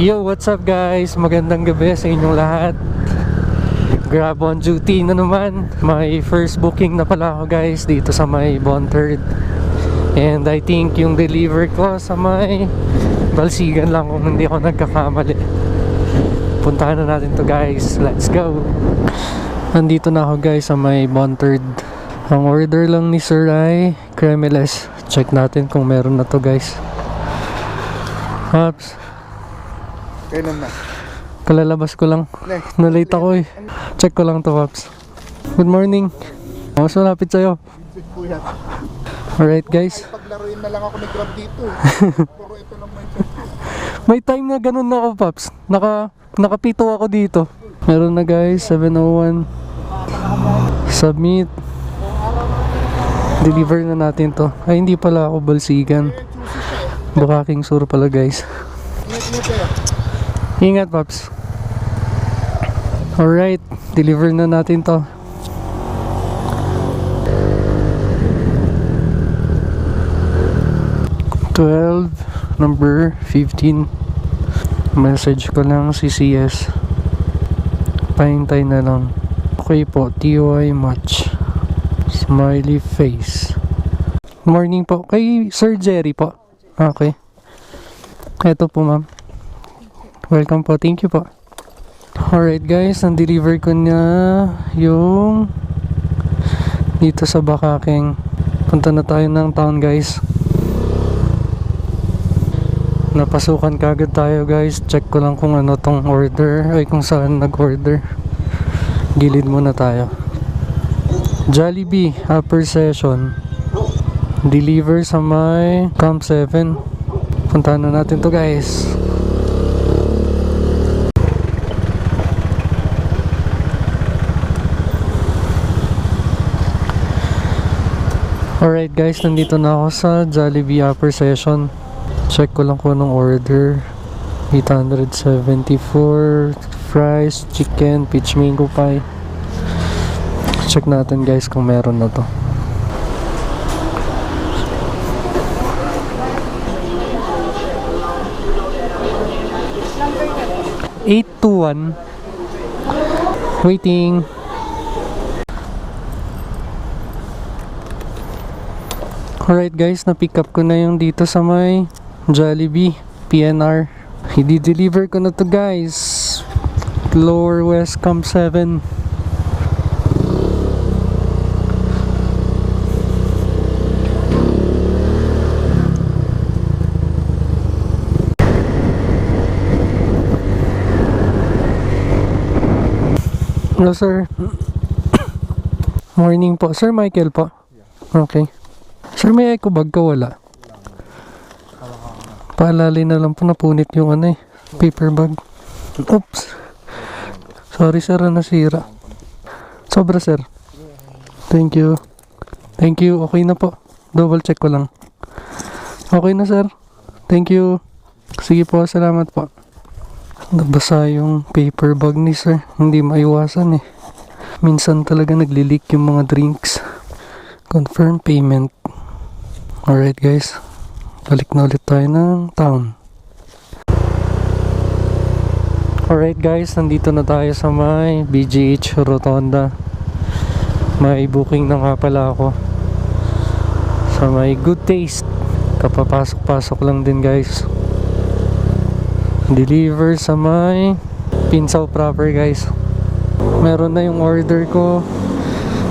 Yo, what's up guys? Magandang gabi sa inyong lahat. Grab on duty na naman. May first booking na pala ako guys dito sa may Bonterd. And I think yung deliver ko sa may Balsigan lang kung hindi ako nagkakamali. Puntahan na natin to guys. Let's go. Nandito na ako guys sa may Bonterd. Ang order lang ni Sir ay cremeles. Check natin kung meron na to guys. Pops, kailan na? kalalabas ko lang. Na-late ako eh. Check ko lang to, Pops. Good morning. Mas malapit sa'yo. Alright guys. Paglaruin na lang ako ni Grab dito eh. Puro ito lang may check. May time na ganun na ako, Pops. Nakapito ako dito. Meron na guys, 7:01. Submit. Deliver na natin to. Ay, hindi pala ako Balsigan. Bukaking Sur pala guys. Ingat kayo. Ingat, Pops. Alright, deliver na natin to. Number 15. Message ko lang si CS. Pahintay na lang. Okay po, TOI much. Smiley face. Morning po. Kay Sir Jerry po. Okay. Eto po, ma'am. Welcome po. Thank you po. Alright guys, na-deliver ko na yung dito sa Bakaking. Punta na tayo ng town guys. Napasukan kagad tayo guys. Check ko lang kung ano tong order. Ay kung saan nag-order. Gilid muna tayo. Jollibee upper session. Deliver sa may Camp 7. Puntahan na natin to guys. Alright guys, nandito na ako sa Jollibee upper session. Check ko lang kung anong order. 874 fries, chicken, peach mango pie. Check natin guys kung meron na to. #821. Waiting. Alright guys, na-pick up ko na yung dito sa may Jollibee PNR. I-deliver ko na to guys. Lower West Camp 7. Hello sir. Morning po. Sir Michael po. Okay. Sir, may eco bag ka wala? Paalali na lang po, napunit yung ano eh, paper bag. Oops. Sorry sir, nasira. Sobra sir. Thank you. Thank you. Okay na po. Double check ko lang. Okay na sir. Thank you. Sige po, salamat po. Nabasa yung paper bag ni sir. Hindi maiwasan eh. Minsan talaga nagli-leak yung mga drinks. Confirm payment. Alright guys, balik na ulit tayo ng town. Alright guys, nandito na tayo sa may BGH Rotonda. May booking na nga pala ako sa may Good Taste. Kapapasok-pasok lang din guys. Deliver sa may Pinsaw proper guys. Meron na yung order ko,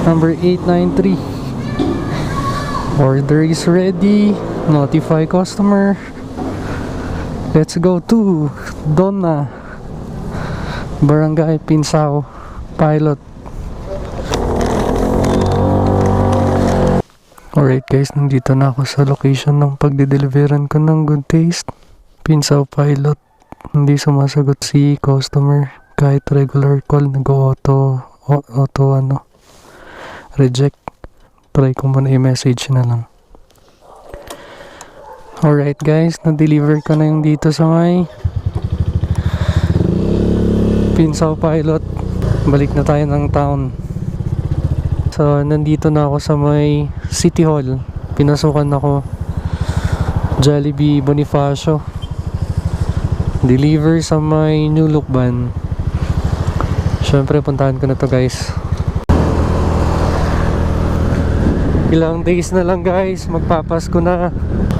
number 893. Order is ready. Notify customer. Let's go to Donna, Barangay Pinsaw, Pilot. Alright guys, nandito na ako sa location ng pagdideliveran ko ng Good Taste, Pinsaw Pilot. Hindi sumasagot si customer. Kahit regular call, nag-auto reject. Try ko muna i-message na lang. Alright guys, na-deliver ko na yung dito sa may Pinsaw Pilot. Balik na tayo ng town. So, nandito na ako sa may City Hall. Pinasukan ako Jollibee Bonifacio. Deliver sa may New Lukban. Syempre, puntahan ko na to guys. Ilang days na lang guys, magpapasko na.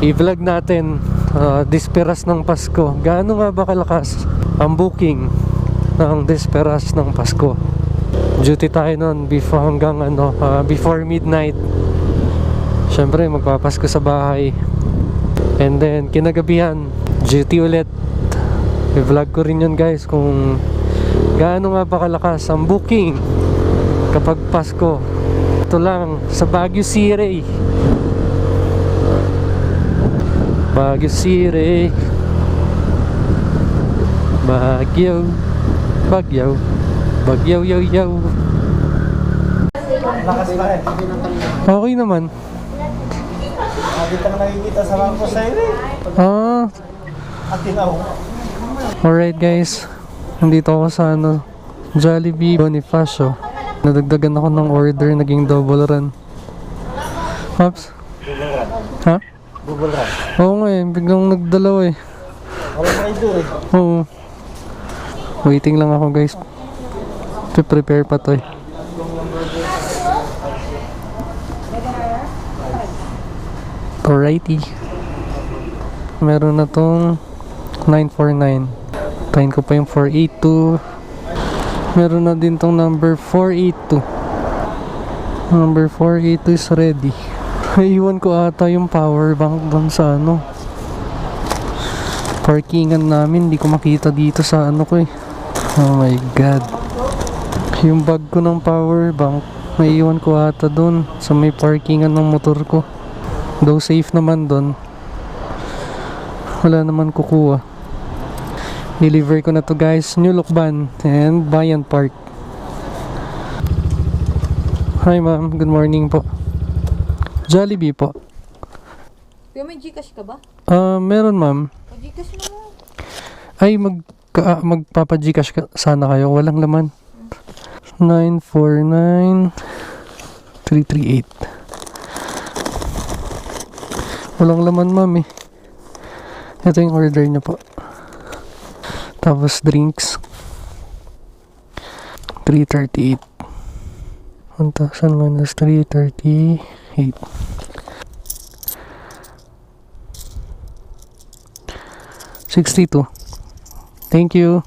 I-vlog natin Disperas ng Pasko. Gaano nga ba kalakas ang booking ng Disperas ng Pasko? Duty tayo nun before hanggang before midnight. Syempre, magpapasko sa bahay. And then, kinagabihan, duty ulit. I-vlog ko rin yun guys kung gaano nga ba kalakas ang booking kapag Pasko. Ito lang sa Baguio City. Baguio City. Baguio. Baguio. Baguio, yo, yo. Lakas pa rin. Okay naman. Dito ka nakikita sa mga kusayri. At tinaw. Alright guys. Nandito ako sa Jollibee Bonifacio. Nadagdagan ako ng order, naging double run. Pops? Double run. Ha? Double run. Oo nga eh, biglang nagdalaw eh. Wala na kayo eh. Oo. Waiting lang ako guys. Prepare pa to eh. Alrighty. Meron na tong 949. Tayin ko pa yung 482. Meron na din tong number 482. Number 482 is ready. Iwan ko ata yung power bank doon sa parkingan namin. Hindi ko makita dito sa ko eh. Oh my god. Yung bag ko ng power bank, naiiwan ko ata doon sa may parkingan ng motor ko. Though safe naman doon, wala naman kukuha. Deliver ko na to guys, New Lukban and Bayan Park. Hi ma'am, good morning po. Jollibee po. Kuya, may Gcash ka ba? Meron ma'am. Gcash mo na. Ay, magpapa-Gcash sana kayo, walang laman. 949-338. Walang laman ma'am eh. Ito yung order niyo po. Tapos drinks 338. 1,000 minus 338. 62. Thank you.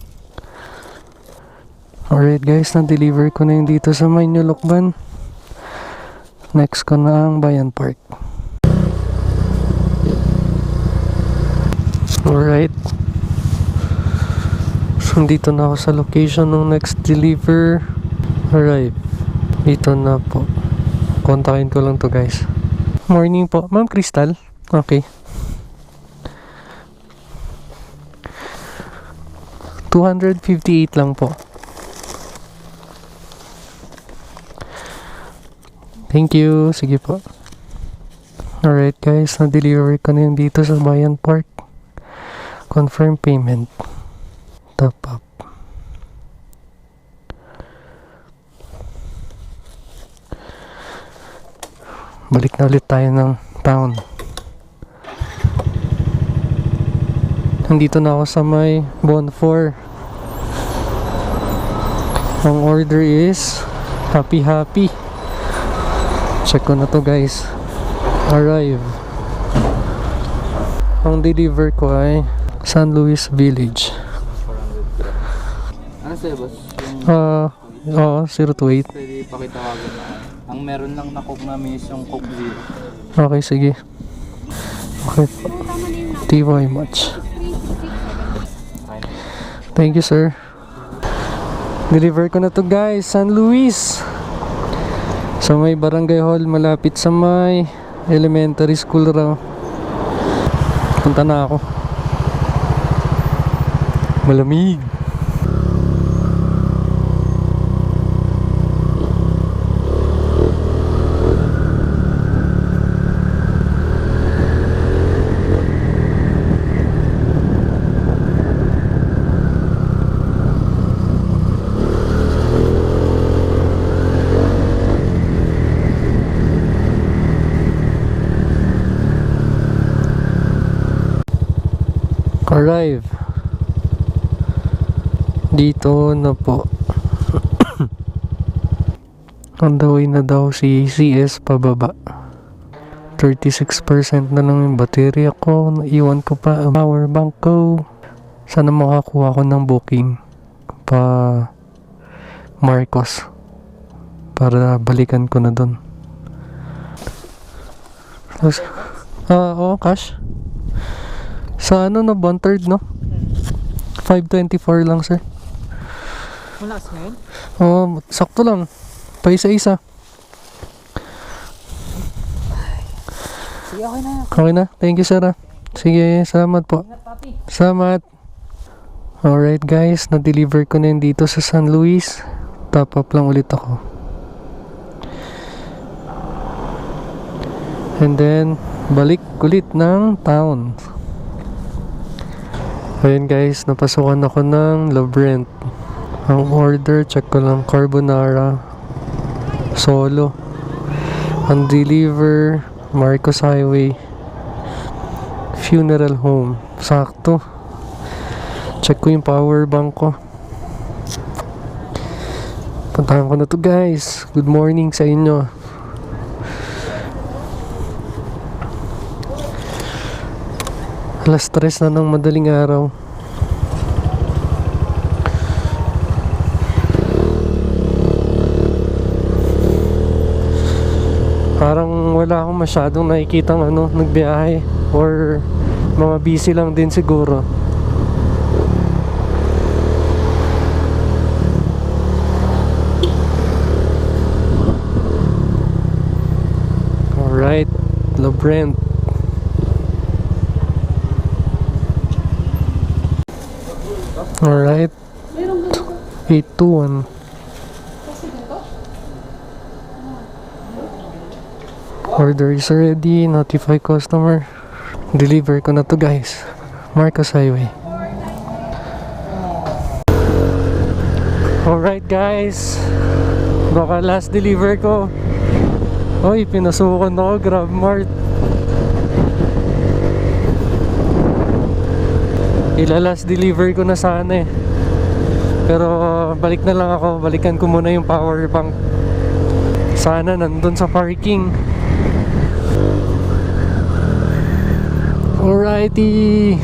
Alright guys, na-deliver ko na yung dito sa may New Lukban. Next ko na ang Bayan Park. Alright. So, dito na ako sa location ng next deliver. Alright. Dito na po. Kontakin ko lang to guys. Morning po. Ma'am Crystal. Okay. 258 lang po. Thank you. Sige po. Alright guys. Na-deliver ko na yung dito sa Bayan Park. Confirm payment. Top up. Balik na ulit tayo ng town. Nandito na ako sa may Bonfor. Ang order is Happy Happy. Check ko na to guys. Arrive. Ang deliver ko ay San Luis Village. Ano sa'yo, boss? Oo, 028. Pwede pakitawagan na. Ang meron lang na Coke namin is yung Coke Zero. Okay, sige. Okay. Thank you very much. Thank you, sir. Deliver ko na to guys, San Luis. Sa may barangay hall, malapit sa may elementary school raw. Punta na ako. Malamig. Arrive. Dito na po. On the way na daw si CS pababa. 36% na lang yung baterya ko. Naiwan ko pa ang power bank ko. Sana makakuha ko ng booking pa Marcos para balikan ko na doon. Oo, cash. Sa ano na, 1/3 no? 524 lang, sir. Malakas ngayon? Oo, sakto lang. Pa isa-isa. Sige, okay na. Okay na. Thank you, sir. Sige, salamat po. Salamat. Alright, guys. Na-deliver ko na yun dito sa San Luis. Top up lang ulit ako. And then, balik ulit ng town. Ayun, guys. Napasukan ako ng La Brent. Ang order, check ko lang. Carbonara. Solo. Ang deliver, Marcos Highway. Funeral home. Sakto. Check ko yung power bank ko. Puntahan ko na to, guys. Good morning sa inyo. Alas 3 na ng madaling araw. Parang wala akong masyadong nakikitang nagbiyahe or mga busy lang din siguro. Alright, La Brent. Alright, 821. Order is ready. Notify customer. Deliver ko na to, guys. Marcos Highway. Alright, guys. Baka last deliver ko. Oy, pinasukan ako. Grab Mart. Last deliver ko na sana eh. Pero balik na lang ako. Balikan ko muna yung power bank. Sana nandun sa parking. Alrighty.